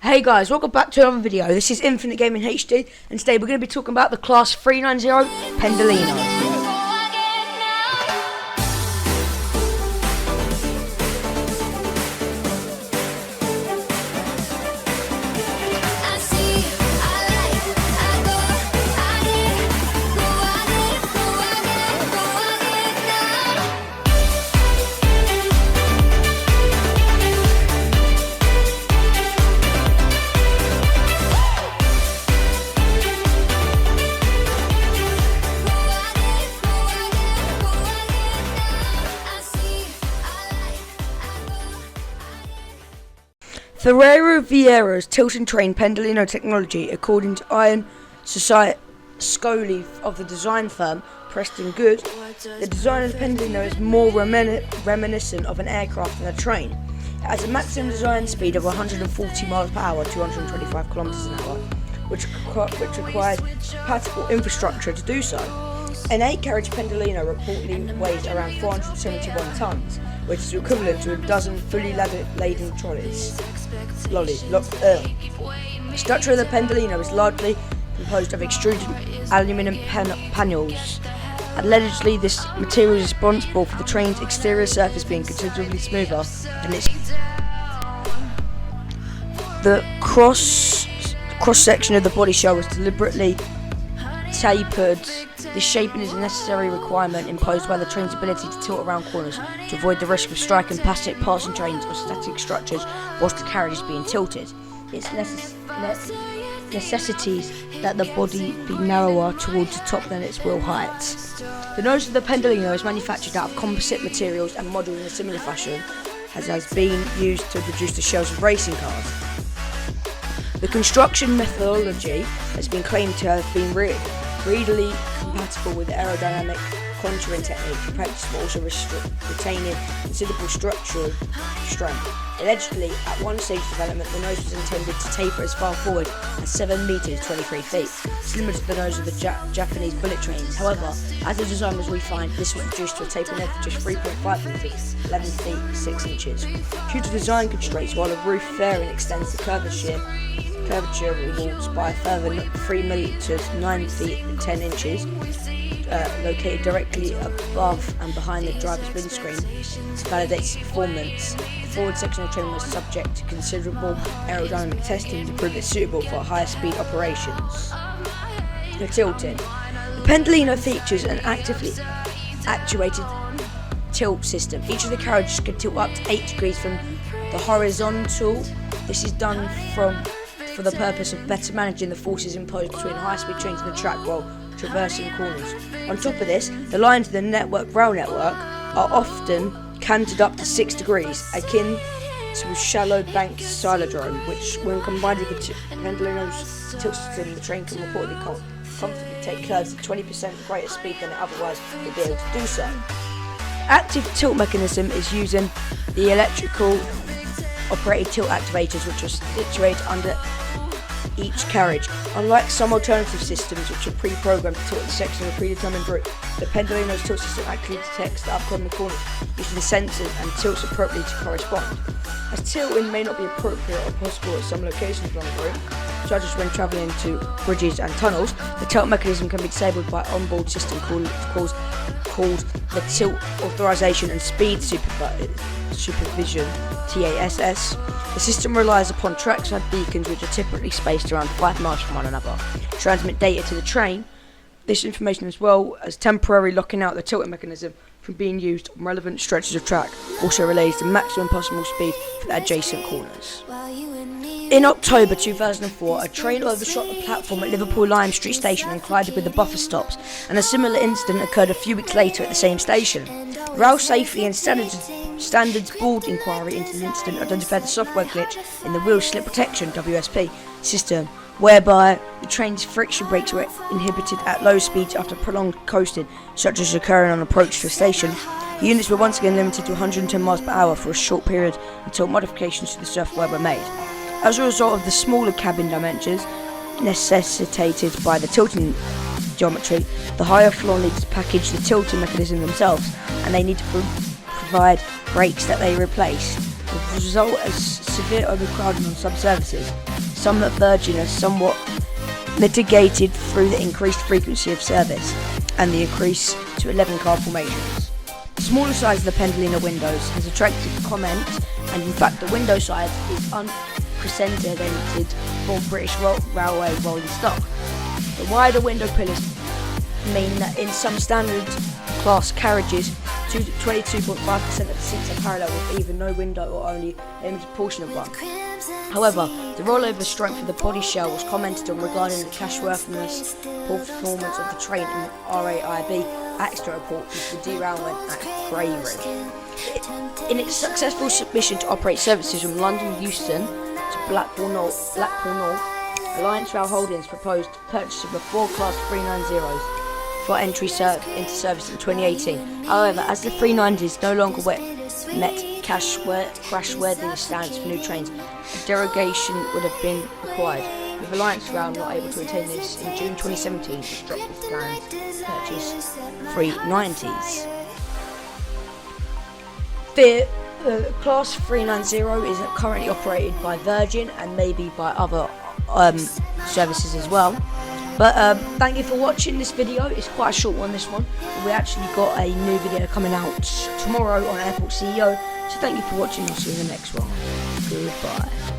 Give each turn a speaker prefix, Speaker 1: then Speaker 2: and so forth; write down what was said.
Speaker 1: Hey guys, welcome back to another video. This is Infinite Gaming HD, and today we're going to be talking about the Class 390 Pendolino. Ferrero Vieira's tilt and train Pendolino technology, according to Ian Scully of the design firm Preston Good. The design of the Pendolino is more reminiscent of an aircraft than a train. It has a maximum design speed of 140 miles per hour, 225 kilometers an hour, which requires compatible infrastructure to do so. An 8-carriage Pendolino reportedly weighs around 471 tons, which is equivalent to a dozen fully laden trolleys. The structure of the Pendolino is largely composed of extruded aluminium panels. Allegedly, this material is responsible for the train's exterior surface being considerably smoother, and the cross section of the body shell was deliberately tapered. This shaping is a necessary requirement imposed by the train's ability to tilt around corners to avoid the risk of striking passing trains or static structures whilst the carriage is being tilted. It necessitates that the body be narrower towards the top than its wheel height. The nose of the Pendolino is manufactured out of composite materials and modelled in a similar fashion as has been used to produce the shells of racing cars. The construction methodology has been claimed to have been readily compatible with aerodynamic contouring technique in practice, but also retaining considerable structural strength. Allegedly, at one stage of development, the nose was intended to taper as far forward as 7 meters (23 feet), similar to the nose of the Japanese bullet trains. However, as the design was refined, this was reduced to a taper length of just 3.5 meters (11 feet 6 inches). Due to design constraints, while the roof fairing extends the curvature walls by a further 3 meters (9 feet 10 inches), located directly above and behind the driver's windscreen to validate its performance. The forward section of the train was subject to considerable aerodynamic testing to prove it suitable for higher speed operations. The tilting. The Pendolino features an actively actuated tilt system. Each of the carriages can tilt up to 8 degrees from the horizontal. This is done for the purpose of better managing the forces imposed between high-speed trains and the track while traversing corners. On top of this, the lines of the rail network are often canted up to 6 degrees, akin to a shallow bank silodrome, which, when combined with the Pendolino's tilt system, the train can reportedly comfortably take curves at 20% greater speed than it otherwise would be able to do so. Active tilt mechanism is using the electrical operated tilt activators, which are situated under each carriage. Unlike some alternative systems which are pre-programmed to tilt the section of a predetermined route, the Pendolino's tilt system actually detects the upcoming corners using the sensors and tilts appropriately to correspond. As tilting may not be appropriate or possible at some locations along the route, such as when travelling to bridges and tunnels, the tilt mechanism can be disabled by an onboard system called the Tilt Authorization and Speed Supervision (TASS). The system relies upon trackside beacons, which are typically spaced around 5 miles from one another, to transmit data to the train. This information, as well as temporarily locking out the tilting mechanism from being used on relevant stretches of track, also relays the maximum possible speed for the adjacent corners. In October 2004, a train overshot the platform at Liverpool Lime Street Station and collided with the buffer stops, and a similar incident occurred a few weeks later at the same station. Rail Safety and Standards Board inquiry into the incident identified a software glitch in the wheel slip protection (WSP) system, whereby the train's friction brakes were inhibited at low speeds after prolonged coasting, such as occurring on approach to a station. The units were once again limited to 110 miles per hour for a short period until modifications to the software were made. As a result of the smaller cabin dimensions necessitated by the tilting geometry, the higher floor needs to package the tilting mechanism themselves, and they need to provide brakes that they replace with The result is severe overcrowding on some services, some that Virgin has somewhat mitigated through the increased frequency of service and the increase to 11 card formations. The smaller size of the Pendolino windows has attracted comment, and in fact the window size is unprecedented for British Railway rolling stock. The wider window pillars mean that in some standard class carriages, 22.5% of the seats are parallel with either no window or only a limited portion of one. However, the rollover strength of the body shell was commented on regarding the cashworthiness, poor performance of the train in the RAIB accident report due to the derailment at Grayring. In its successful submission to operate services from London Euston to Blackpool North, Alliance Rail Holdings proposed purchase of the 4 Class 390s for entry into service in 2018. However, as the 390s no longer met crashworthiness standards for new trains, a derogation would have been required, with Alliance Rail not able to attain this. In June 2017, it dropped its plans to purchase 390s. The Class 390 is currently operated by Virgin and maybe by other services as well. But thank you for watching this video. It's quite a short one, this one. We actually got a new video coming out tomorrow on Airport CEO. So thank you for watching. I'll see you in the next one. Goodbye.